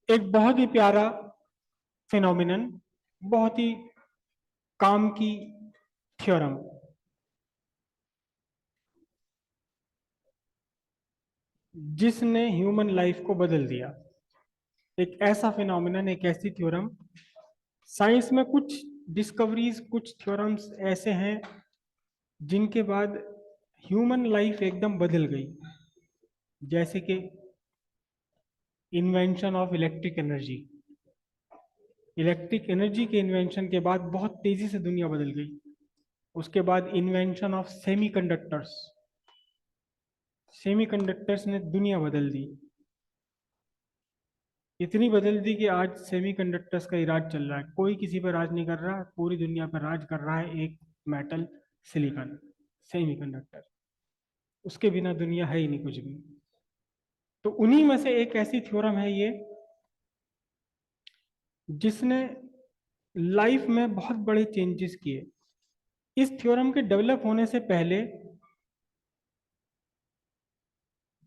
एक बहुत ही प्यारा फिनोमिनन, बहुत ही काम की थ्योरम, जिसने ह्यूमन लाइफ को बदल दिया। एक ऐसा फिनोमिनन, एक ऐसी थ्योरम। साइंस में कुछ डिस्कवरीज, कुछ थ्योरम्स ऐसे हैं जिनके बाद ह्यूमन लाइफ एकदम बदल गई। जैसे कि invention of electric energy. Electric energy के इन्वेंशन के बाद बहुत तेजी से दुनिया बदल गई। उसके बाद इन्वेंशन ऑफ सेमीकंडक्टर्स। सेमीकंडक्टर्स ने दुनिया बदल दी। इतनी बदल दी कि आज सेमीकंडक्टर्स का ही राज चल रहा है। कोई किसी पर राज नहीं कर रहा, पूरी दुनिया पर राज कर रहा है एक मेटल, सिलिकॉन, सेमीकंडक्टर। उसके बिना दुनिया है ही नहीं कुछ भी। तो उन्हीं में से एक ऐसी थ्योरम है ये, जिसने लाइफ में बहुत बड़े चेंजेस किए। इस थ्योरम के डेवलप होने से पहले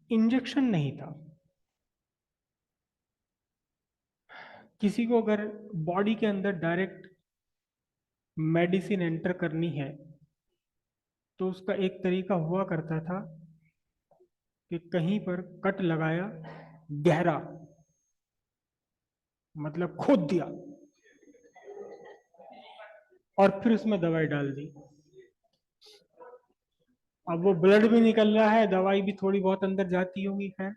इंजेक्शन नहीं था। किसी को अगर बॉडी के अंदर डायरेक्ट मेडिसिन एंटर करनी है तो उसका एक तरीका हुआ करता था कि कहीं पर कट लगाया, गहरा, मतलब खोद दिया, और फिर उसमें दवाई डाल दी। अब वो ब्लड भी निकल रहा है, दवाई भी थोड़ी बहुत अंदर जाती होगी, खैर।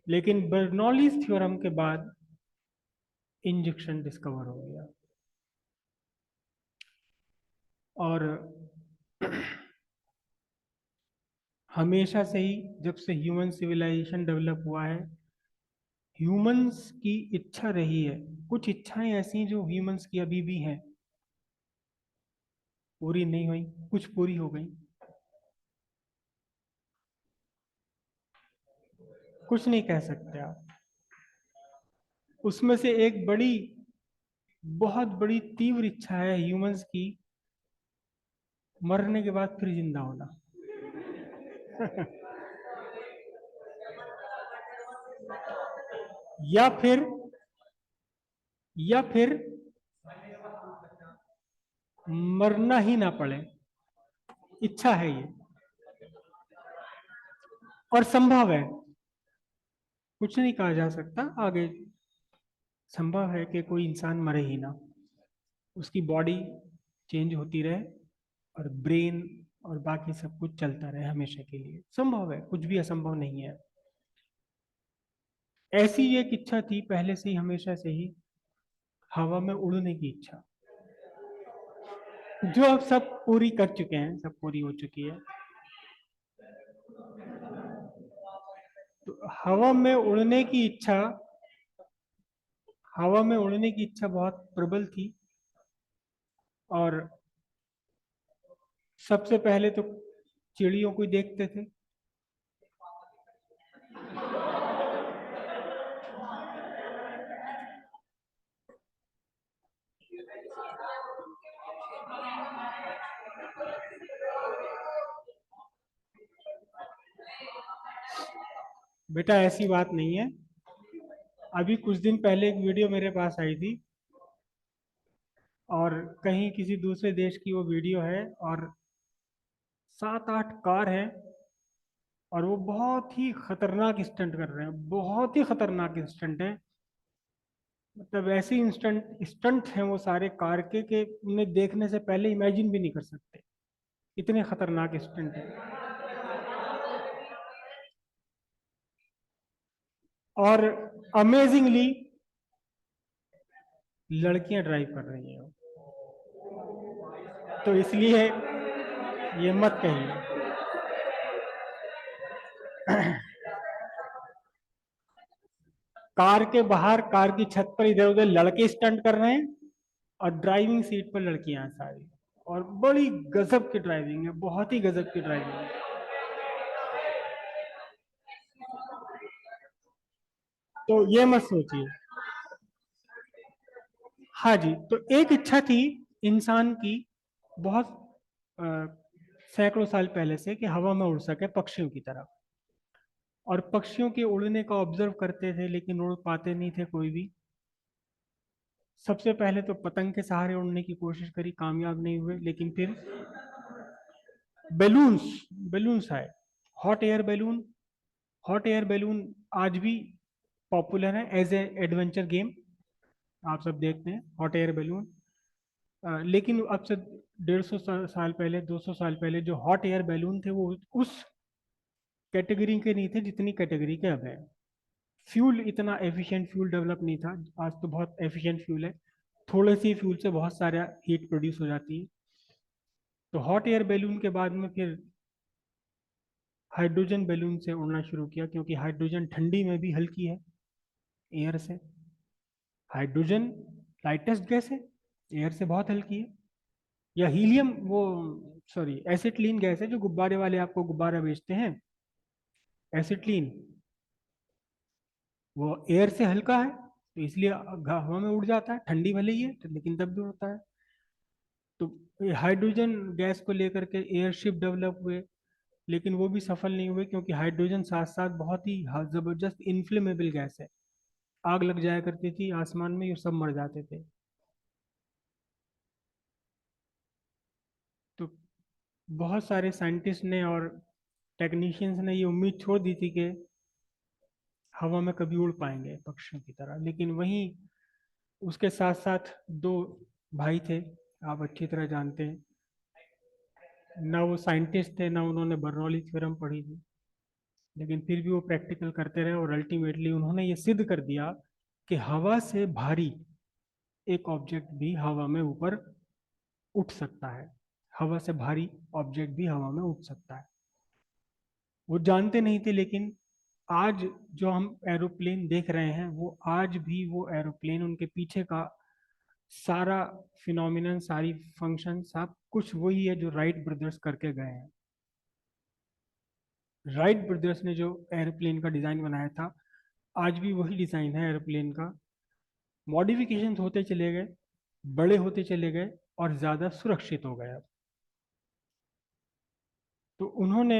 लेकिन बर्नौलीज थ्योरम के बाद इंजेक्शन डिस्कवर हो गया। और हमेशा से ही, जब से ह्यूमन सिविलाइजेशन डेवलप हुआ है, ह्यूमंस की इच्छा रही है। कुछ इच्छाएं ऐसी जो ह्यूमंस की अभी भी हैं, पूरी नहीं हुई, कुछ पूरी हो गई। कुछ नहीं कह सकते आप। उसमें से एक बड़ी, बहुत बड़ी तीव्र इच्छा है ह्यूमंस की, मरने के बाद फिर जिंदा होना। या फिर, या फिर मरना ही ना पड़े। इच्छा है ये, और संभव है। कुछ नहीं कहा जा सकता आगे। संभव है कि कोई इंसान मरे ही ना, उसकी बॉडी चेंज होती रहे और ब्रेन और बाकी सब कुछ चलता रहे हमेशा के लिए। संभव है, कुछ भी असंभव नहीं है। ऐसी एक इच्छा थी पहले से ही, हमेशा से ही, हवा में उड़ने की इच्छा, जो अब सब पूरी कर चुके हैं, सब पूरी हो चुकी है। तो हवा में उड़ने की इच्छा, हवा में उड़ने की इच्छा बहुत प्रबल थी। और सबसे पहले तो चिड़ियों को ही देखते थे। बेटा ऐसी बात नहीं है। अभी कुछ दिन पहले एक वीडियो मेरे पास आई थी, और कहीं किसी दूसरे देश की वो वीडियो है, और 7-8 कार है, और वो बहुत ही खतरनाक स्टंट कर रहे हैं, बहुत ही खतरनाक स्टंट है। मतलब ऐसे इंस्टेंट स्टंट हैं वो सारे कार के उन्हें देखने से पहले इमेजिन भी नहीं कर सकते, इतने खतरनाक स्टंट है। और अमेजिंगली लड़कियां ड्राइव कर रही हैं, तो इसलिए ये मत कहिए। कार के बाहर, कार की छत पर इधर उधर लड़के स्टंट कर रहे हैं, और ड्राइविंग सीट पर लड़कियां हैं सारी। और बड़ी गजब की ड्राइविंग है, बहुत ही गजब की ड्राइविंग है। तो ये मत सोचिए। हाँ जी, तो एक इच्छा थी इंसान की, बहुत अ, सैकड़ों साल पहले से, कि हवा में उड़ सके पक्षियों की तरह। और पक्षियों के उड़ने का ऑब्जर्व करते थे, लेकिन उड़ पाते नहीं थे कोई भी। सबसे पहले तो पतंग के सहारे उड़ने की कोशिश करी, कामयाब नहीं हुए, लेकिन फिर बैलून्स बैलून्स आए। Hot air balloon. Hot air balloon आज भी पॉपुलर है एज ए एडवेंचर गेम। आप सब देखते हैं हॉट एयर बैलून। लेकिन अब से 150 साल पहले, 200 साल पहले जो हॉट एयर बैलून थे वो उस कैटेगरी के नहीं थे जितनी कैटेगरी के अब है। फ्यूल इतना एफिशिएंट फ्यूल डेवलप नहीं था। आज तो बहुत एफिशिएंट फ्यूल है। थोड़े सी फ्यूल से बहुत सारा हीट प्रोड्यूस हो जाती है। तो हॉट एयर बैलून के बाद में फिर हाइड्रोजन बैलून से उड़ना शुरू किया, क्योंकि हाइड्रोजन ठंडी में भी हल्की है एयर से। हाइड्रोजन लाइटेस्ट गैस है, एयर से बहुत हल्की है। या हीलियम, वो सॉरी एसिटिलीन गैस है जो गुब्बारे वाले आपको गुब्बारा बेचते हैं, एसिटिलीन, वो एयर से हल्का है, तो इसलिए हवा में उड़ जाता है। ठंडी भले ही है लेकिन तब भी उड़ता है। तो हाइड्रोजन गैस को लेकर के एयरशिप डेवलप हुए, लेकिन वो भी सफल नहीं हुए, क्योंकि हाइड्रोजन साथ साथ बहुत ही जबरदस्त इनफ्लेमेबल गैस है। आग लग जाया करती थी आसमान में, ये सब मर जाते थे। तो बहुत सारे साइंटिस्ट ने और टेक्नीशियंस ने ये उम्मीद छोड़ दी थी कि हवा में कभी उड़ पाएंगे पक्षियों की तरह। लेकिन वहीं उसके साथ साथ दो भाई थे, आप अच्छी तरह जानते हैं। ना वो साइंटिस्ट थे, ना उन्होंने बर्नौली थ्योरम पढ़ी थी, लेकिन फिर भी वो प्रैक्टिकल करते रहे और अल्टीमेटली उन्होंने ये सिद्ध कर दिया कि हवा से भारी एक ऑब्जेक्ट भी हवा में ऊपर उठ सकता है। हवा से भारी ऑब्जेक्ट भी हवा में उठ सकता है। वो जानते नहीं थे, लेकिन आज जो हम एरोप्लेन देख रहे हैं, वो आज भी वो एरोप्लेन, उनके पीछे का सारा फिनोमिनन, सारी फंक्शन, सब कुछ वही है जो राइट ब्रदर्स करके गए हैं। राइट ब्रदर्स ने जो एरोप्लेन का डिज़ाइन बनाया था, आज भी वही डिज़ाइन है एरोप्लेन का। मॉडिफिकेशन होते चले गए, बड़े होते चले गए, और ज़्यादा सुरक्षित हो गए अब। तो उन्होंने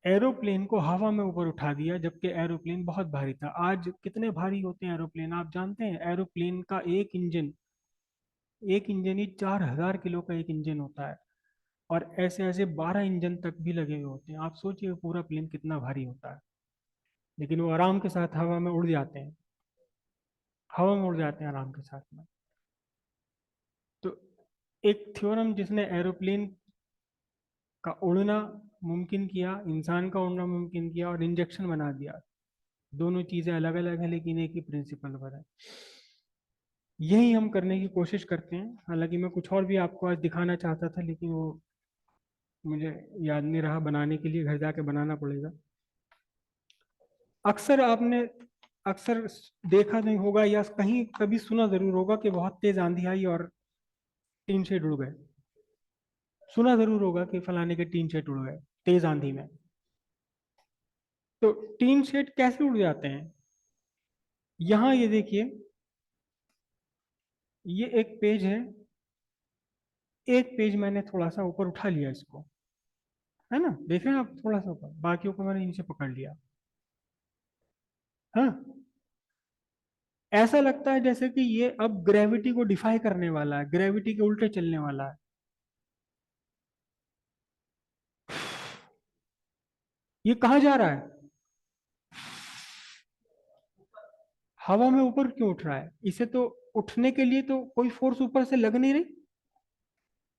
एरोप्लेन को हवा में ऊपर उठा दिया, जबकि एरोप्लेन बहुत भारी था। आज कितने भारी होते हैं एरोप्लेन, आप जानते हैं? एरोप्लेन का एक इंजन ही 4,000 किलो का एक इंजन होता है। और ऐसे ऐसे 12 इंजन तक भी लगे हुए होते हैं। आप सोचिए पूरा प्लेन कितना भारी होता है, लेकिन वो आराम के साथ हवा में उड़ जाते हैं। हवा में उड़ जाते हैं आराम के साथ में। तो एक थ्योरम जिसने एरोप्लेन का उड़ना मुमकिन किया, इंसान का उड़ना मुमकिन किया, और इंजेक्शन बना दिया। दोनों चीजें अलग अलग हैं, लेकिन एक ही प्रिंसिपल पर है। यही हम करने की कोशिश करते हैं। हालांकि मैं कुछ और भी आपको आज दिखाना चाहता था, लेकिन वो मुझे याद नहीं रहा बनाने के लिए, घर जाके बनाना पड़ेगा। अक्सर आपने अक्सर देखा नहीं होगा, या कहीं कभी सुना जरूर होगा कि बहुत तेज आंधी आई और टीन शेड उड़ गए। सुना जरूर होगा कि फलाने के टीन शेड उड़ गए तेज आंधी में। तो टीन शेड कैसे उड़ जाते हैं? यहाँ ये देखिए, ये एक पेज है। एक पेज मैंने थोड़ा सा ऊपर उठा लिया इसको, है ना? देख रहे हैं आप? थोड़ा सा ऊपर, बाकियों को मैंने नीचे पकड़ लिया। हाँ, ऐसा लगता है जैसे कि ये अब ग्रेविटी को डिफाई करने वाला है, ग्रेविटी के उल्टे चलने वाला है। ये कहाँ जा रहा है? हवा में ऊपर क्यों उठ रहा है? इसे तो उठने के लिए तो कोई फोर्स ऊपर से लग नहीं रही।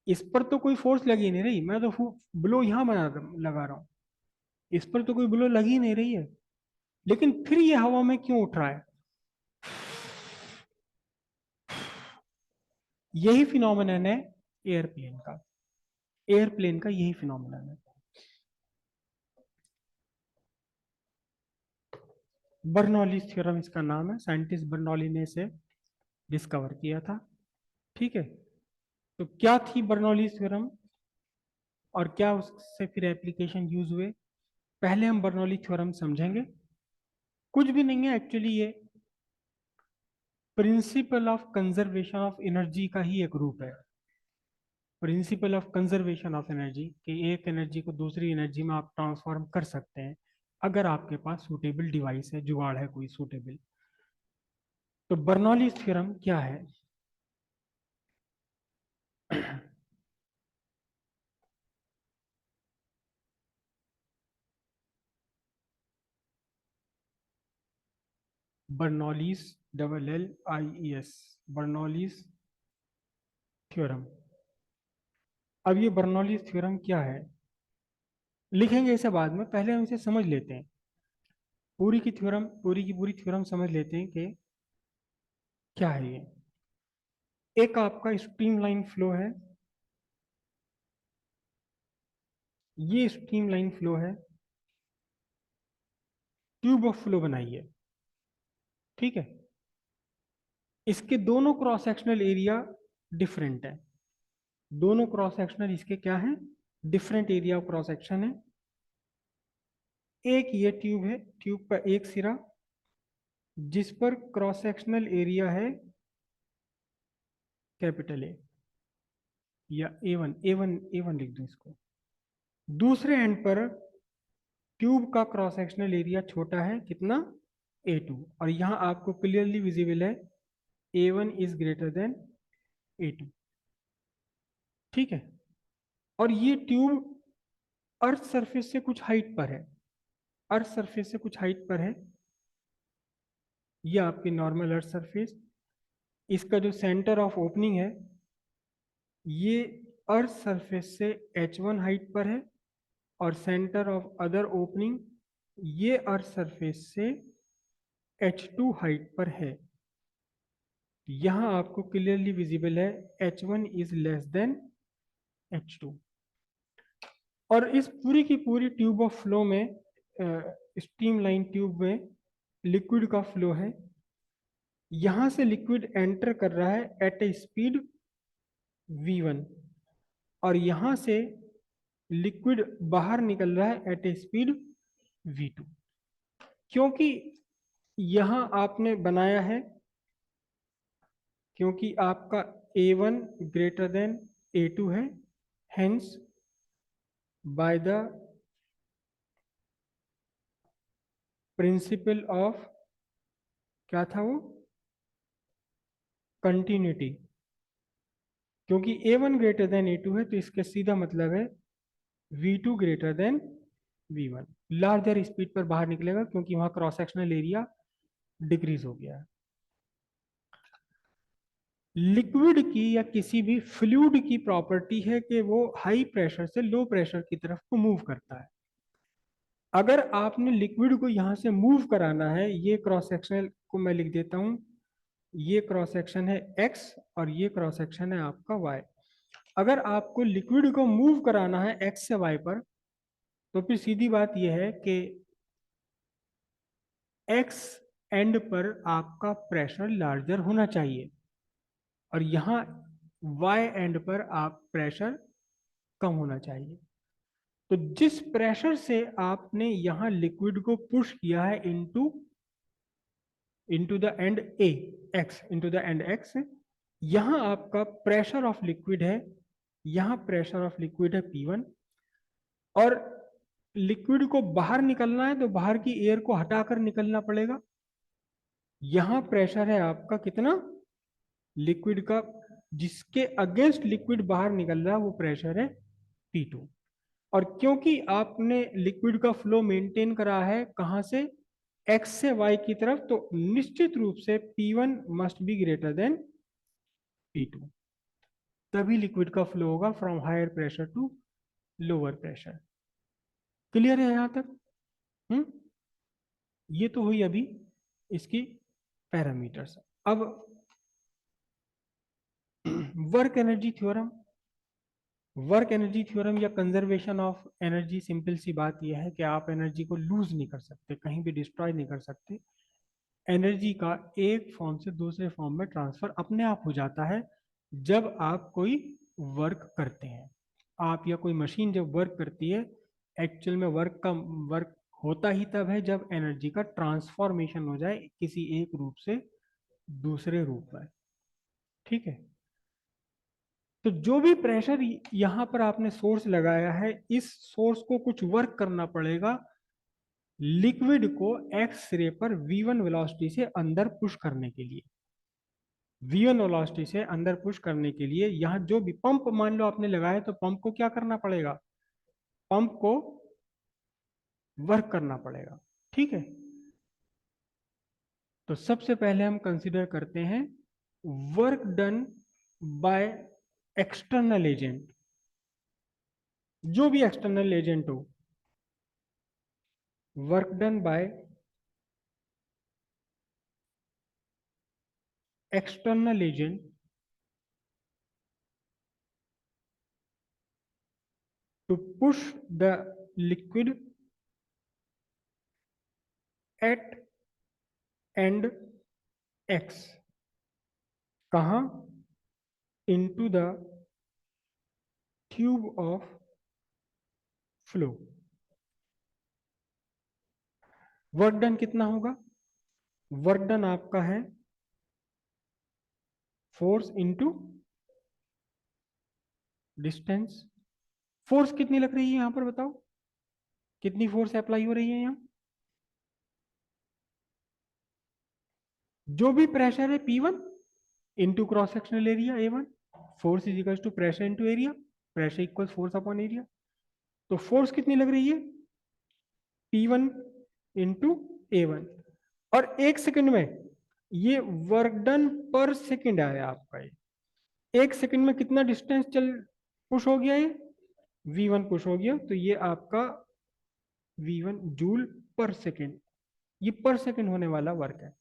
इस पर तो कोई फोर्स लग ही नहीं रही। मैं तो ब्लो यहाँ लगा रहा हूँ, इस पर तो कोई ब्लो लग ही नहीं रही है। लेकिन फिर ये हवा में क्यों उठ रहा है? यही फिनोमिनन है एयरप्लेन का। एयरप्लेन का यही फिनोमिनन है। बर्नौली थ्योरम इसका नाम है। साइंटिस्ट बर्नौली ने इसे डिस्कवर किया था। ठीक है। तो क्या थी बर्नौली थ्योरम, और क्या उससे फिर एप्लीकेशन यूज हुए? पहले हम बर्नौली थ्योरम समझेंगे। कुछ भी नहीं है एक्चुअली, ये principle of conservation of energy का ही एक रूप है। Principle of conservation of energy, कि एक एनर्जी को दूसरी एनर्जी में आप ट्रांसफॉर्म कर सकते हैं, अगर आपके पास सूटेबल डिवाइस है, जुगाड़ है कोई सूटेबल। तो बर्नौलीज थ्योरम क्या है? Bernoulli's, LLIES, Bernoulli's theorem. अब ये बर्नौलीज थ्योरम क्या है, लिखेंगे इसे बाद में, पहले हम इसे समझ लेते हैं। पूरी की थ्योरम, पूरी की पूरी थ्योरम समझ लेते हैं कि क्या है ये। एक आपका स्ट्रीमलाइन फ्लो है, ये स्ट्रीमलाइन फ्लो है, ट्यूब ऑफ फ्लो बनाइए, ठीक है। इसके दोनों क्रॉस सेक्शनल एरिया डिफरेंट है, दोनों क्रॉस सेक्शनल इसके क्या है, different area of cross section है। एक ये ट्यूब है, ट्यूब का एक सिरा जिस पर क्रॉस सेक्शनल एरिया है कैपिटल ए, या ए वन लिख दो इसको। दूसरे एंड पर ट्यूब का क्रॉस सेक्शनल एरिया छोटा है, कितना, A2। और यहां आपको क्लियरली विजिबल है A1 is greater than A2, ठीक है। और ये ट्यूब अर्थ सरफेस से कुछ हाइट पर है, अर्थ सरफेस से कुछ हाइट पर है, ये आपकी नॉर्मल अर्थ सरफेस। इसका जो सेंटर ऑफ ओपनिंग है ये अर्थ सरफेस से H1 हाइट पर है, और सेंटर ऑफ अदर ओपनिंग ये अर्थ सरफेस से H2 हाइट पर है। यहां आपको क्लियरली विजिबल है H1 is less than H2। और इस पूरी की पूरी ट्यूब ऑफ फ्लो में, स्ट्रीम लाइन ट्यूब में लिक्विड का फ्लो है। यहां से लिक्विड एंटर कर रहा है एट ए स्पीड V1, और यहां से लिक्विड बाहर निकल रहा है एट ए स्पीड V2। क्योंकि यहां आपने बनाया है, क्योंकि आपका A1 ग्रेटर देन A2 है, hence by the principle of, क्या था वो, कंटिन्यूटी। क्योंकि A1 ग्रेटर देन A2 है तो इसका सीधा मतलब है V2 greater than V1। Larger speed पर बाहर निकलेगा क्योंकि वहां क्रॉस सेक्शनल एरिया डिक्रीज हो गया है। लिक्विड की या किसी भी फ्लूइड की प्रॉपर्टी है कि वो हाई प्रेशर से लो प्रेशर की तरफ को मूव करता है। अगर आपने लिक्विड को यहां से मूव कराना है, ये क्रॉस सेक्शनल को मैं लिख देता हूं, ये क्रॉस सेक्शन है X और ये क्रॉस सेक्शन है आपका Y। अगर आपको लिक्विड को मूव कराना है X से Y पर, तो फिर सीधी बात यह है कि X एंड पर आपका प्रेशर लार्जर होना चाहिए, और यहाँ Y एंड पर आप प्रेशर कम होना चाहिए। तो जिस प्रेशर से आपने यहां लिक्विड को पुश किया है into into the end A, x into the end x, यहां आपका प्रेशर ऑफ लिक्विड है, यहां प्रेशर ऑफ लिक्विड है P1। और लिक्विड को बाहर निकलना है तो बाहर की एयर को हटाकर निकलना पड़ेगा। यहां प्रेशर है आपका कितना, लिक्विड का, जिसके अगेंस्ट लिक्विड बाहर निकल रहा है वो प्रेशर है P2। और क्योंकि आपने लिक्विड का फ्लो मेंटेन करा है कहां से, X से Y की तरफ, तो निश्चित रूप से P1 must be greater than P2, तभी लिक्विड का फ्लो होगा from higher pressure to lower pressure. Clear है यहां तक? हम्म, ये तो हुई अभी इसकी पैरामीटर्स। अब work energy theorem, work energy theorem या कंजर्वेशन ऑफ एनर्जी, सिंपल सी बात यह है कि आप एनर्जी को लूज नहीं कर सकते, कहीं भी डिस्ट्रॉय नहीं कर सकते। एनर्जी का एक फॉर्म से दूसरे फॉर्म में ट्रांसफर अपने आप हो जाता है जब आप कोई वर्क करते हैं। आप या कोई मशीन जब वर्क करती है, एक्चुअल में वर्क होता ही तब है जब एनर्जी का ट्रांसफॉर्मेशन हो जाए किसी एक रूप से दूसरे रूप में, ठीक है। तो जो भी प्रेशर यहां पर आपने सोर्स लगाया है, इस सोर्स को कुछ वर्क करना पड़ेगा लिक्विड को एक्स रे पर v1 वेलोसिटी से अंदर पुश करने के लिए, v1 वेलोसिटी से अंदर पुश करने के लिए यहाँ जो भी पंप मान लो आपने लगाया, तो पंप को क्या करना पड़ेगा, पंप को वर्क करना पड़ेगा। ठीक है, तो सबसे पहले हम कंसीडर करते हैं work done by external agent. जो भी एक्सटर्नल एजेंट हो, work done bye external agent to push the liquid at end x, कहाँ, into the tube of flow। Work done कितना होगा, वर्क डन आपका है फोर्स इंटू डिस्टेंस। फोर्स कितनी लग रही है यहां पर बताओ, कितनी फोर्स अप्लाई हो रही है यहां, जो भी प्रेशर है P1 into cross sectional area A1। Force is equal to pressure into area, pressure equal force upon area. तो फोर्स कितनी लग रही है, P1 इंटू A1। और एक सेकंड में ये वर्क डन पर सेकंड आया आपका, ये एक सेकंड में कितना डिस्टेंस चल पुश हो गया, ये V1 पुश हो गया, तो ये आपका V1 जूल पर सेकंड, ये पर सेकंड होने वाला वर्क है।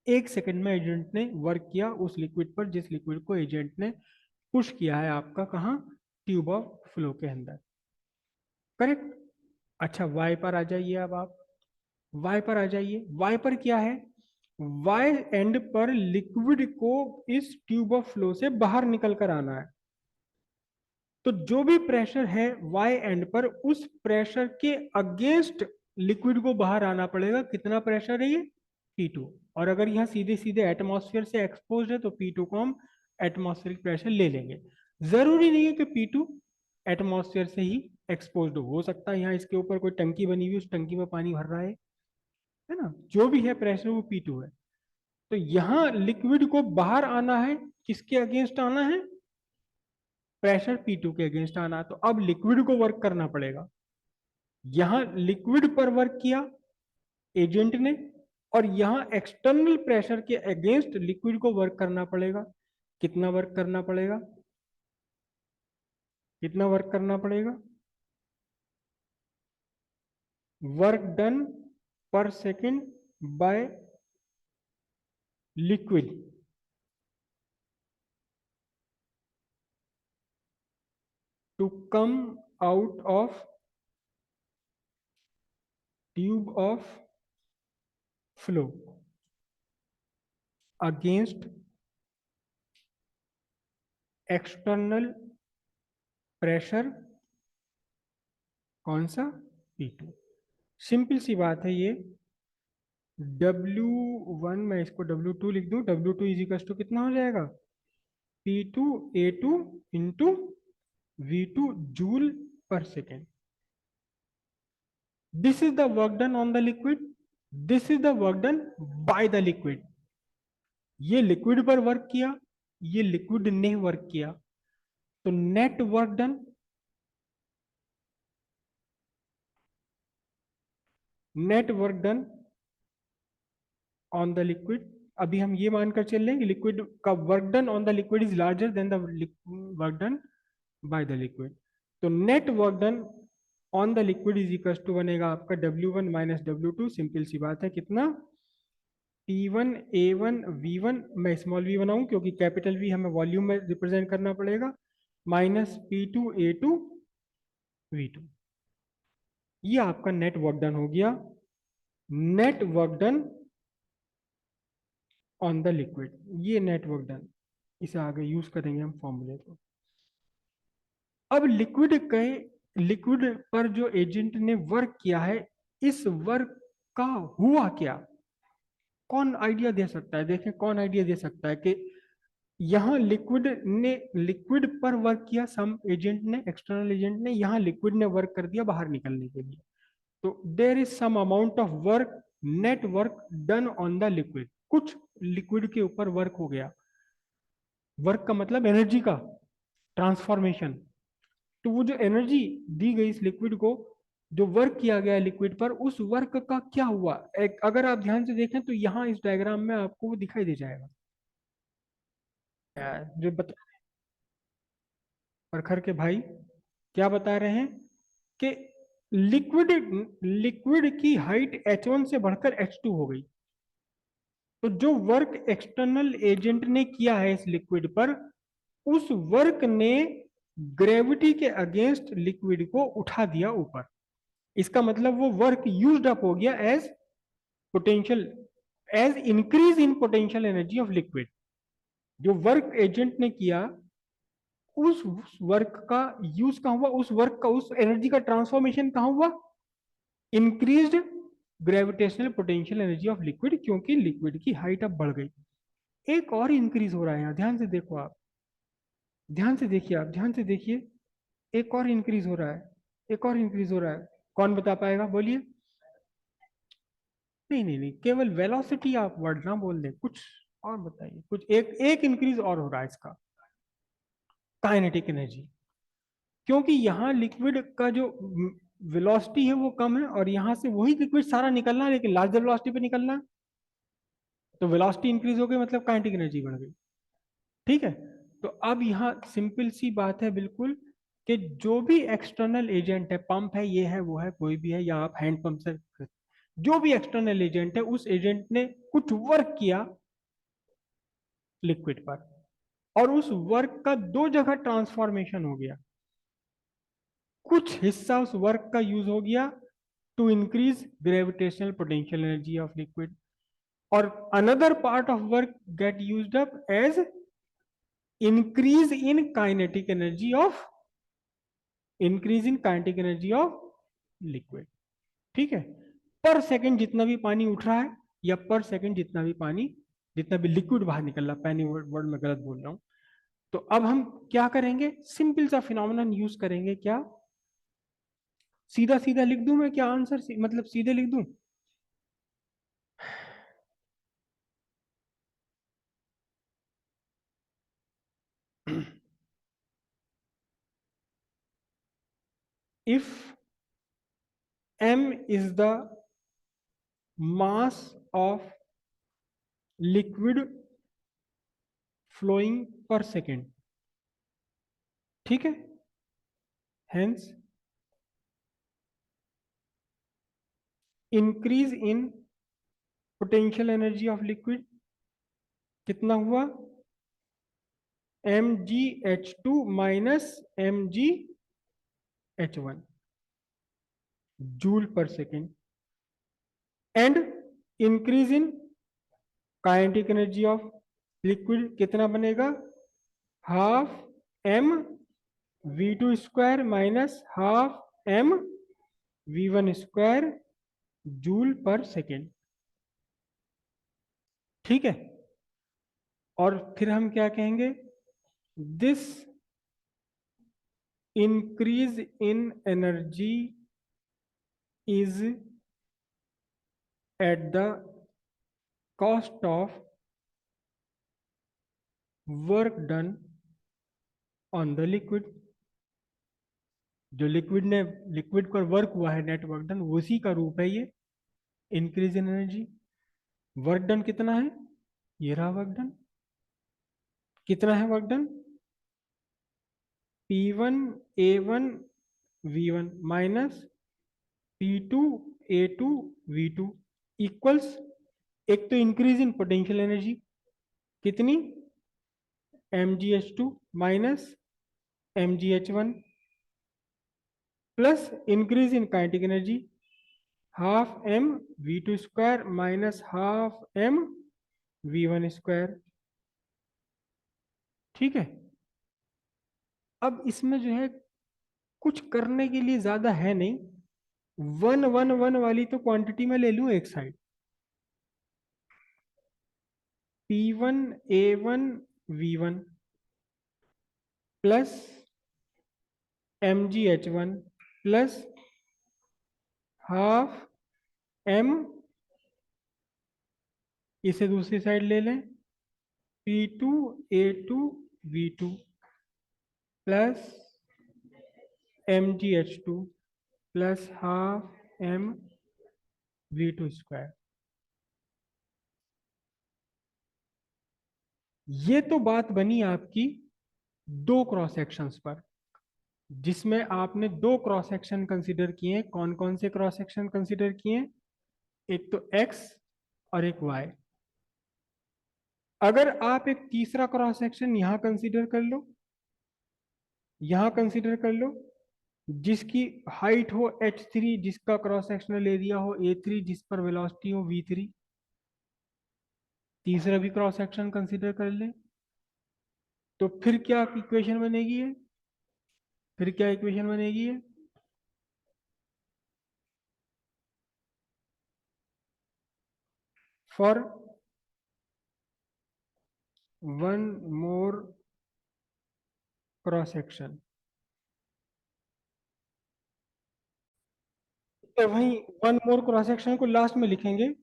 एक सेकंड में एजेंट ने वर्क किया उस लिक्विड पर, जिस लिक्विड को एजेंट ने पुश किया है आपका कहाँ, ट्यूब ऑफ फ्लो के अंदर। करेक्ट। अच्छा वाई पर आ जाइए, अब आप वाई पर आ जाइए। वाई पर क्या है, वाई एंड पर लिक्विड को इस ट्यूब ऑफ फ्लो से बाहर निकल कर आना है। तो जो भी प्रेशर है वाई एंड पर, उस प्रेशर के अगेंस्ट लिक्विड को बाहर आना पड़ेगा। कितना प्रेशर है ये, P2। और अगर यहाँ सीधे सीधे एटमॉस्फेयर से एक्सपोज है तो P2 को हम एटमॉस्फेरिक प्रेशर ले लेंगे। जरूरी नहीं है कि P2 एटमॉस्फेयर से ही एक्सपोज हो सकता है यहाँ इसके ऊपर कोई टंकी बनी हुई, उस टंकी में पानी भर रहा है ना, जो भी है प्रेशर वो P2 है। तो यहाँ लिक्विड को बाहर आना है, किसके अगेंस्ट आना है, प्रेशर P2 के अगेंस्ट आना। तो अब लिक्विड को वर्क करना पड़ेगा। यहां लिक्विड पर वर्क किया एजेंट ने, और यहां एक्सटर्नल प्रेशर के अगेंस्ट लिक्विड को वर्क करना पड़ेगा। कितना वर्क करना पड़ेगा, कितना वर्क करना पड़ेगा, work done per second by liquid to come out of tube of flow against external pressure, कौन सा, P2। सिंपल सी बात है ये। W1 मैं इसको W2 लिख दूं, W2 इज इक्वल टू कितना हो जाएगा, P2 A2 into V2 joule पर second. This is the work done on the liquid, this is the work done by the liquid. ये लिक्विड पर वर्क किया, ये लिक्विड ने वर्क किया। तो net work done, net work done on the liquid, अभी हम ये मानकर चल रहे हैं कि लिक्विड का work done on the liquid is larger than the work done by the liquid. तो net work done on the liquid is equal to बनेगा आपका W1 माइनस W2। सिंपल सी बात है, कितना, P1 A1 V1, मैं small v बनाऊं क्योंकि capital V हमें वॉल्यूम में रिप्रेजेंट करना पड़ेगा, माइनस P2 A2 V2। ये आपका नेट वर्क डन हो गया, net work done on the liquid, ये नेट वर्क डन। इसे आगे यूज करेंगे हम फॉर्मूले को। अब लिक्विड पर जो एजेंट ने वर्क किया है, इस वर्क का हुआ क्या, कौन आइडिया दे सकता है, देखें कौन आइडिया दे सकता है कि यहां लिक्विड पर वर्क किया, सम एजेंट ने, एक्सटर्नल एजेंट ने, यहां लिक्विड ने वर्क कर दिया बाहर निकलने के लिए। तो there is some amount of work, net work done on the liquid, कुछ लिक्विड के ऊपर वर्क हो गया। वर्क का मतलब एनर्जी का ट्रांसफॉर्मेशन। तो वो जो एनर्जी दी गई इस लिक्विड को, जो वर्क किया गया लिक्विड पर, उस वर्क का क्या हुआ, अगर आप ध्यान से देखें तो यहाँ इस डायग्राम में आपको वो दिखाई दे जाएगा। जो बता प्रखर के भाई क्या बता रहे हैं कि लिक्विड लिक्विड की हाइट H1 से बढ़कर H2 हो गई। तो जो वर्क एक्सटर्नल एजेंट ने किया है इस लिक्विड पर, उस वर्क ने ग्रेविटी के अगेंस्ट लिक्विड को उठा दिया ऊपर। इसका मतलब वो वर्क यूज्ड अप हो गया as potential, as increase in potential energy of liquid. जो वर्क एजेंट ने किया, उस वर्क का यूज कहां हुआ, उस वर्क का, उस एनर्जी का ट्रांसफॉर्मेशन कहां हुआ, increased gravitational potential energy of liquid, क्योंकि लिक्विड की हाइट अब बढ़ गई। एक और इंक्रीज हो रहा है यहाँ, ध्यान से देखो आप, ध्यान से देखिए आप, ध्यान से देखिए, एक और इंक्रीज हो रहा है, एक और इंक्रीज हो रहा है। कौन बता पाएगा, बोलिए। नहीं नहीं नहीं, केवल वेलोसिटी आप वर्ड ना बोल दें, कुछ और बताइए, कुछ एक एक इंक्रीज और हो रहा है इसका, काइनेटिक एनर्जी। क्योंकि यहाँ लिक्विड का जो वेलोसिटी है वो कम है, और यहाँ से वही लिक्विड सारा निकलना है, लेकिन लार्जर वेलोसिटी पे निकलना है। तो वेलोसिटी इंक्रीज हो गई, मतलब काइनेटिक एनर्जी बढ़ गई। ठीक है। तो अब यहाँ सिंपल सी बात है बिल्कुल, कि जो भी एक्सटर्नल एजेंट है, पंप है, ये है, वो है, कोई भी है, या आप हैंड पंप से, जो भी एक्सटर्नल एजेंट है, उस एजेंट ने कुछ वर्क किया लिक्विड पर, और उस वर्क का दो जगह ट्रांसफॉर्मेशन हो गया। कुछ हिस्सा उस वर्क का यूज हो गया to increase gravitational potential energy of liquid, और another part of work get used up as increase in kinetic energy of, increase in kinetic energy of liquid. ठीक है। पर सेकंड जितना भी पानी उठ रहा है, या पर सेकंड जितना भी पानी, जितना भी लिक्विड बाहर निकल रहा है, पैनी वर्ड में गलत बोल रहा हूं। तो अब हम क्या करेंगे, सिंपल सा फिनोमेनन यूज करेंगे। क्या सीधा सीधा लिख दूं मैं, क्या आंसर मतलब सीधे लिख दूं? if m is the mass of liquid flowing per second, ठीक है, hence increase in potential energy of liquid कितना हुआ, mgh2 माइनस mgh1 जूल पर second, and increase in kinetic energy of liquid कितना बनेगा, half m v2 square minus half m v1 square joule पर second. ठीक है। और फिर हम क्या कहेंगे, this increase in energy is at the cost of work done on the liquid. जो लिक्विड ने, लिक्विड पर वर्क हुआ है, नेट वर्क डन, उसी का रूप है ये increase in energy. Work done कितना है, ये रहा वर्क डन, कितना है work done, P1 A1 V1 minus P2 A2 V2 equals, एक तो इंक्रीज इन पोटेंशियल एनर्जी कितनी, mgh2 minus mgh1 plus increase in kinetic energy half m v2 square minus half m v1 square. ठीक है। अब इसमें जो है कुछ करने के लिए ज्यादा है नहीं, वन वन वन वाली तो क्वांटिटी में ले लूं एक side, P1 A1 V1 plus mgh1 plus half M, इसे दूसरी साइड ले लें, P2A2V2 plus MgH2 plus half MV2 square. ये तो बात बनी आपकी दो क्रॉस सेक्शंस पर, जिसमें आपने दो क्रॉस सेक्शन कंसीडर किए हैं। कौन कौन से क्रॉस सेक्शन कंसीडर किए हैं? एक तो एक्स और एक वाई। अगर आप एक तीसरा क्रॉस सेक्शन यहां कंसीडर कर लो, यहां कंसीडर कर लो, जिसकी हाइट हो h3, जिसका क्रॉस सेक्शनल एरिया हो a3, जिस पर वेलोसिटी हो v3, तीसरा भी क्रॉस सेक्शन कंसीडर कर लें, तो फिर क्या इक्वेशन बनेगी है? फिर क्या इक्वेशन बनेगी है? For one more cross section, तो वही वन मोर क्रॉस सेक्शन को लास्ट में लिखेंगे।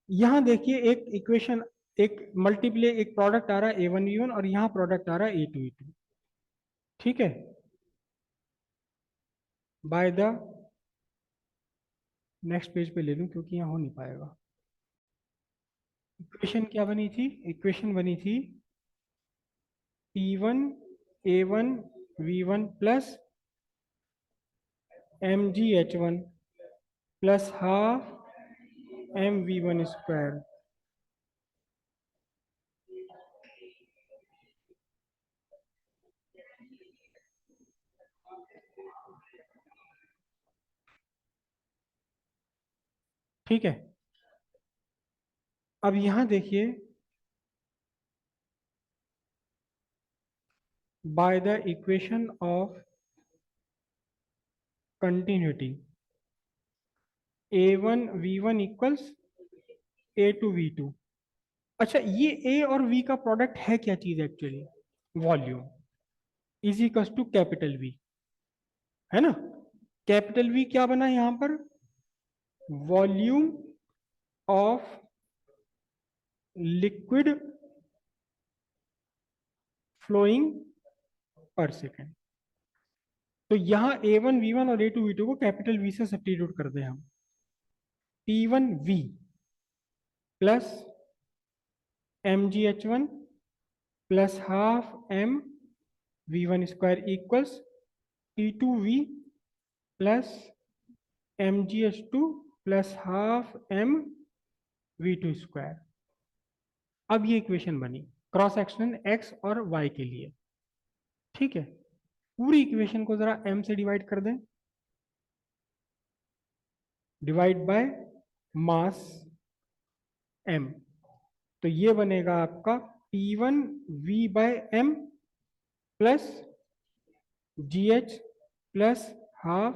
यहां देखिए एक इक्वेशन, एक मल्टीप्ले, एक प्रोडक्ट आ रहा है A1V1 और यहां प्रोडक्ट आ रहा है A2V2। ठीक है, बाय द, नेक्स्ट पेज पे ले लूं क्योंकि यहां हो नहीं पाएगा। इक्वेशन क्या बनी थी? इक्वेशन बनी थी P1A1V1 plus MgH1 plus half MV1 square. ठीक है, अब यहां देखिए, by the equation of continuity A1V1 equals A2V2। अच्छा, ये A और V का प्रोडक्ट है क्या चीज actually? Volume is equals to capital V, है ना? कैपिटल V क्या बना यहां पर? Volume of liquid flowing per second. तो यहां A1V1 और A2V2 को कैपिटल V से सब्स्टिट्यूट कर दें हम। P1V plus MgH1 plus half MV1 square equals P2V plus MgH2 plus half MV2 square. अब ये इक्वेशन बनी क्रॉस सेक्शन एक्स और वाई के लिए। ठीक है, पूरी इक्वेशन को जरा m से डिवाइड कर दें, डिवाइड बाय मास m। तो ये बनेगा आपका P1V by m plus GH plus half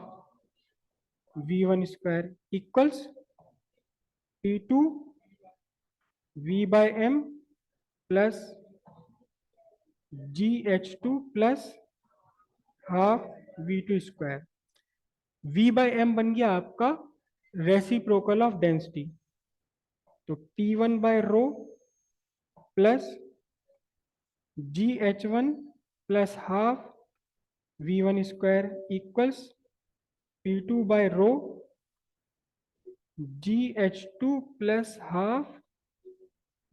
V1 square equals P2V by m plus GH2 plus half V2 square. V by m बन गया आपका रेसिप्रोकल ऑफ डेंसिटी, तो T1 by rho plus GH1 plus half V1 square equals P2 by rho GH2 plus half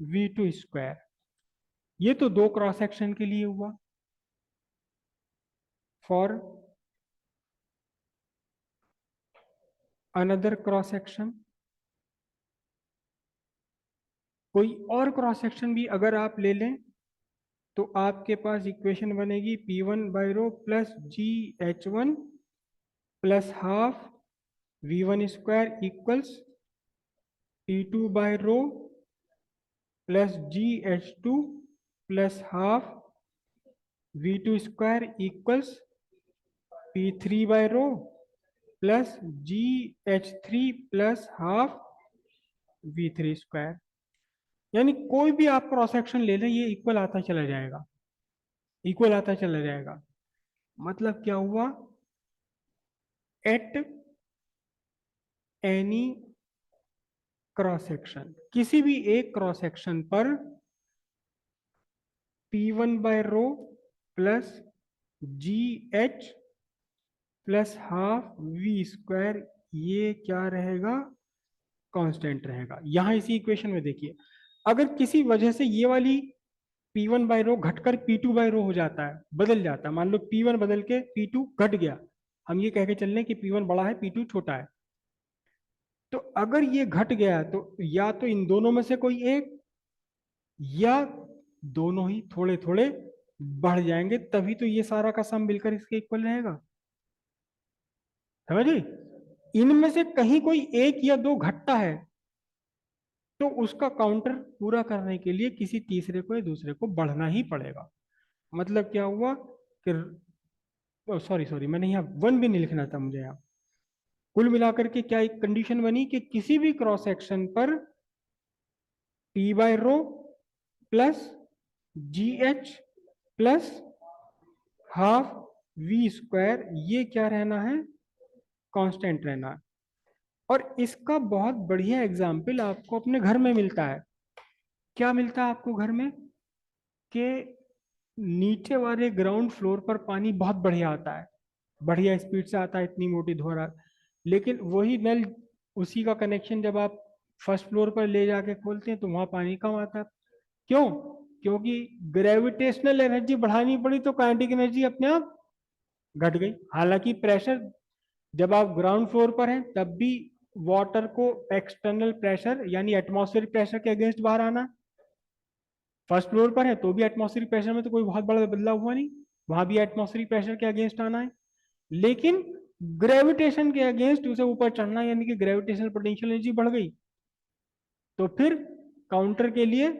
V2 square. ये तो दो cross section के लिए हुआ। फॉर अनदर क्रॉस सेक्शन, कोई और क्रॉस सेक्शन भी अगर आप ले लें तो आपके पास इक्वेशन बनेगी P1 by rho plus GH1 plus half V1 square equals P2 by rho plus GH2 plus half V2 square equals P3 by rho plus GH3 plus half V3 square. यानी कोई भी आप क्रॉस सेक्शन ले लें, ये equal आता चला जाएगा, इक्वल आता चला जाएगा। मतलब क्या हुआ? एट एनी क्रॉस सेक्शन, किसी भी एक क्रॉस सेक्शन पर P1 by rho plus G H plus half V square, ये क्या रहेगा, कांस्टेंट रहेगा। यहां इसी इक्वेशन में देखिए, अगर किसी वजह से ये वाली P1 बाय रो घटकर P2 बाय रो हो जाता है, बदल जाता है, मान लो P1 बदल के P2 घट गया, हम ये कह के चल रहे हैं कि P1 बड़ा है P2 छोटा है, तो अगर ये घट गया तो या तो इन दोनों में से कोई एक, या दोनों ही थोड़े थोड़े बढ़ जाएंगे, तभी तो ये सारा का सम मिलकर इसके इक्वल रहेगा। समझ गई? इनमें से कहीं कोई एक या दो घटता है तो उसका काउंटर पूरा करने के लिए किसी तीसरे को या दूसरे को बढ़ना ही पड़ेगा। मतलब क्या हुआ कि, सॉरी सॉरी, मैंने यहाँ वन भी नहीं लिखना था मुझे यहाँ। कुल मिलाकर के क्या एक कंडीशन बनी कि किसी भी क्रॉस सेक्शन पर P by rho plus G H plus half V square, ये क्या रहना है, कांस्टेंट रहना है। और इसका बहुत बढ़िया एग्जाम्पल आपको अपने घर में मिलता है। क्या मिलता है आपको घर में, कि नीचे वाले ग्राउंड फ्लोर पर पानी बहुत बढ़िया आता है, बढ़िया स्पीड से आता है, इतनी मोटी धारा, लेकिन वही नल, उसी का कनेक्शन जब आप फर्स्ट फ्लोर पर ले जाके खोलते हैं तो वहां पानी कम आता है। क्यों? क्योंकि ग्रेविटेशनल एनर्जी बढ़ानी पड़ी तो काइनेटिक एनर्जी अपने आप घट गई। हालांकि प्रेशर, जब आप ग्राउंड फ्लोर पर हैं तब भी वाटर को एक्सटर्नल प्रेशर यानी एटमॉस्फेरिक प्रेशर के अगेंस्ट बाहर आना, फर्स्ट फ्लोर पर है तो भी एटमॉस्फेरिक प्रेशर में तो कोई बहुत बड़ा बदलाव हुआ नहीं, वहां भी एटमॉस्फेरिक प्रेशर के अगेंस्ट आना है। लेकिन ग्रेविटेशन के अगेंस्ट उसे ऊपर चढ़ना, यानी कि ग्रेविटेशनल पोटेंशियल एनर्जी बढ़ गई, तो फिर काउंटर के लिए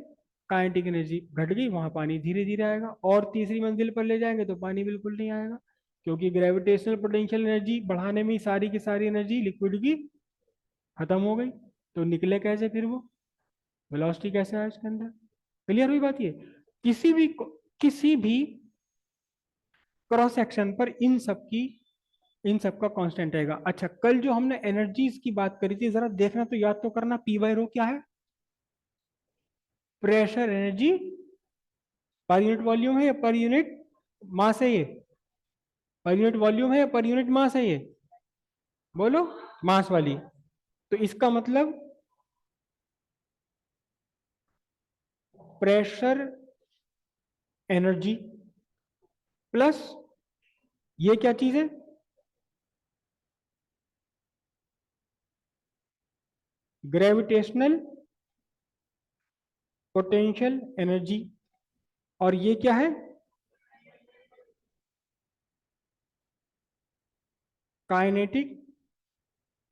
काइनेटिक एनर्जी घट गई, वहां पानी धीरे धीरे आएगा, और तीसरी मंजिल पर ले जाएंगे तो पानी बिल्कुल नहीं आएगा, क्योंकि ग्रेविटेशनल पोटेंशियल एनर्जी बढ़ाने में सारी की सारी एनर्जी लिक्विड की खत्म हो गई। तो निकले कैसे फिर वो, वेलोसिटी कैसे आया इसके अंदर? क्लियर हुई बात? ये किसी भी क्रॉस सेक्शन पर इन सब का कांस्टेंट रहेगा। अच्छा, कल जो हमने एनर्जीज की बात करी थी, जरा देखना तो याद तो करना, पी बाय रो क्या है, pressure energy per unit volume है या पर यूनिट मास है, ये पर यूनिट वॉल्यूम है या पर यूनिट मास है, ये बोलो, मास वाली। तो इसका मतलब प्रेशर एनर्जी प्लस ये क्या चीज है, ग्रेविटेशनल पोटेंशियल एनर्जी, और ये क्या है, काइनेटिक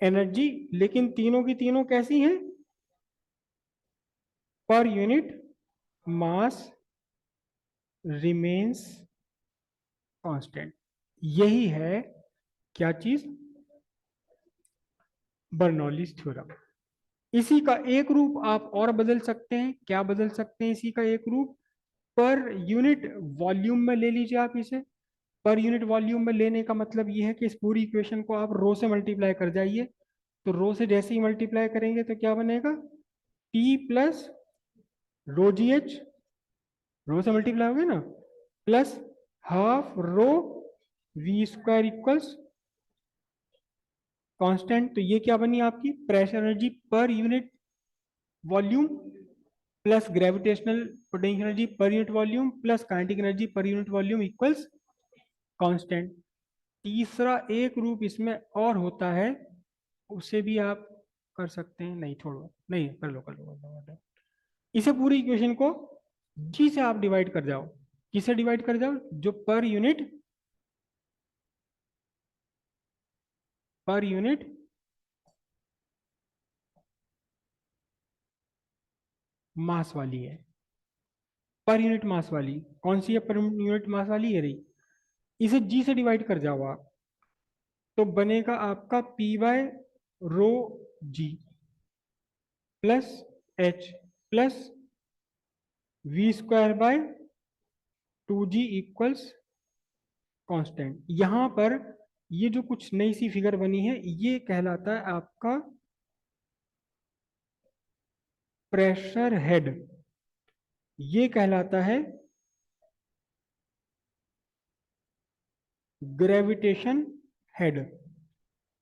एनर्जी। लेकिन तीनों की तीनों कैसी हैं, पर यूनिट मास रिमेन्स कांस्टेंट। यही है क्या चीज, बर्नौलीज थ्योरम। इसी का एक रूप आप और बदल सकते हैं, क्या बदल सकते हैं इसी का एक रूप, पर यूनिट वॉल्यूम में ले लीजिए आप इसे। पर यूनिट वॉल्यूम में लेने का मतलब ये है कि इस पूरी इक्वेशन को आप रो से मल्टीप्लाई कर जाइए, तो रो से जैसे ही मल्टीप्लाई करेंगे तो क्या बनेगा, T plus rho G H, rho से मल्टीप्लाई हो गया ना, plus half rho V square equals constant. तो ये क्या बनी आपकी, pressure energy per unit volume plus gravitational potential energy per unit volume plus kinetic energy per unit volume equals constant. तीसरा एक रूप इसमें और होता है, उसे भी आप कर सकते हैं, नहीं छोड़ो, नहीं कर लो। इसे पूरी इक्वेशन को जी से आप डिवाइड कर जाओ, किसे डिवाइड कर जाओ, जो पर यूनिट मास वाली है, पर यूनिट मास वाली कौन सी है, पर यूनिट मास वाली है रही, इसे जी से डिवाइड कर जाओ आप, तो बनेगा आपका P by rho G plus H plus V square by 2g equals constant. यहां पर ये जो कुछ नई सी फिगर बनी है ये कहलाता है आपका प्रेशर हेड। ये कहलाता है ग्रेविटेशन हेड।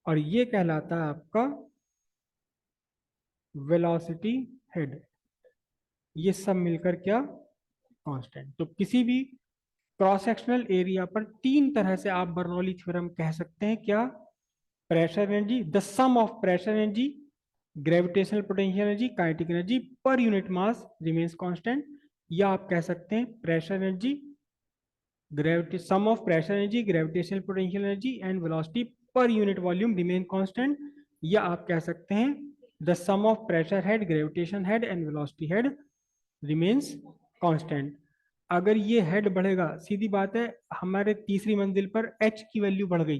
और ये कहलाता है आपका वेलोसिटी हेड। ये सब मिलकर क्या, कांस्टेंट। तो किसी भी क्रॉस सेक्शनल एरिया पर तीन तरह से आप बर्नौली थ्योरम कह सकते हैं। क्या, pressure energy, the sum of pressure energy, gravitational potential energy, kinetic energy per unit mass remains constant. या आप कह सकते हैं pressure energy, gravity, sum of pressure energy, gravitational potential energy and velocity per unit volume remain constant. या आप कह सकते हैं the sum of pressure head, gravitation head and velocity head remains constant. अगर ये हेड बढ़ेगा, सीधी बात है, हमारे तीसरी मंजिल पर एच की वैल्यू बढ़ गई,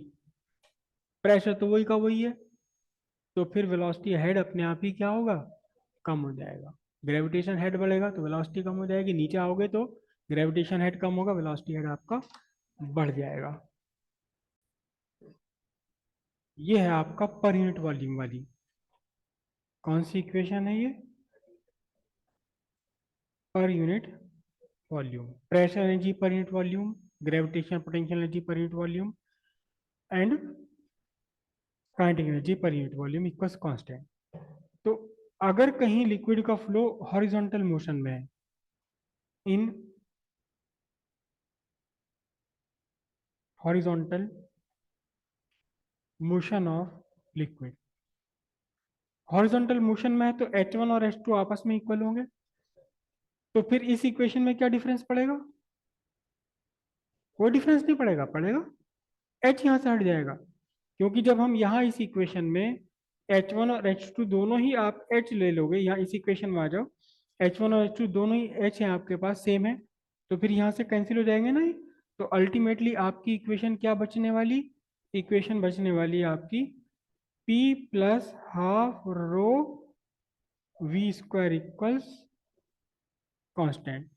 प्रेशर तो वही का वही है, तो फिर वेलोसिटी हेड अपने आप ही क्या होगा, कम हो जाएगा। ग्रेविटेशन हेड बढ़ेगा तो वेलोसिटी कम हो जाएगी, नीचे आओगे तो ग्रेविटेशन हेड कम होगा, वेलोसिटी हेड आपका बढ़ जाएगा। ये है आपका पर यूनिट वॉल्यूम वाली। कौन सी इक्वेशन है ये, पर unit volume, pressure energy per unit volume, gravitation potential energy per unit volume and kinetic energy per unit volume equals constant. तो अगर कहीं लिक्विड का फ्लो हॉरिजॉन्टल मोशन में है, in horizontal motion of liquid, horizontal motion में है तो H1 और H2 आपस में इक्वल होंगे। तो फिर इस इक्वेशन में क्या डिफरेंस पड़ेगा, कोई डिफरेंस नहीं पड़ेगा, पड़ेगा H यहाँ से हट जाएगा। क्योंकि जब हम यहाँ इस इक्वेशन में H1 और H2 दोनों ही आप H ले लोगे, यहाँ इस इक्वेशन में आ जाओ, H1 और H2 दोनों ही H है आपके पास, सेम है, तो फिर यहाँ से कैंसिल हो जाएंगे ना ये। तो अल्टीमेटली आपकी इक्वेशन क्या बचने वाली, इक्वेशन बचने वाली आपकी P plus half rho V square equals constant.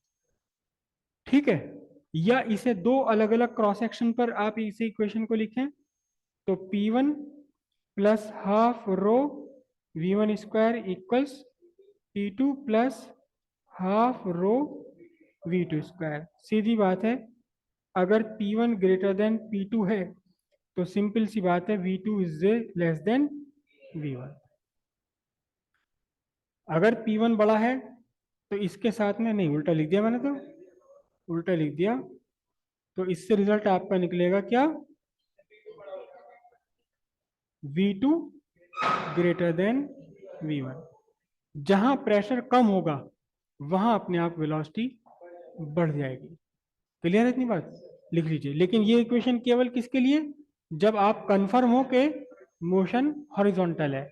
ठीक है। या इसे दो अलग अलग क्रॉस सेक्शन पर आप इसे इक्वेशन को लिखें, तो P1 plus half rho V1 square equals P2 plus half rho V2 square. सीधी बात है, अगर P1 ग्रेटर देन P2 है तो सिंपल सी बात है V2 is less than V1। अगर P1 बड़ा है तो इसके साथ में, नहीं उल्टा लिख दिया मैंने, तो उल्टा लिख दिया, तो इससे रिजल्ट आपका निकलेगा क्या, V2 ग्रेटर देन V1। जहां प्रेशर कम होगा वहां अपने आप वेलोसिटी बढ़ जाएगी। क्लियर है इतनी बात, लिख लीजिए। लेकिन ये इक्वेशन केवल किसके लिए, जब आप कंफर्म हो के मोशन हॉरिजॉन्टल है,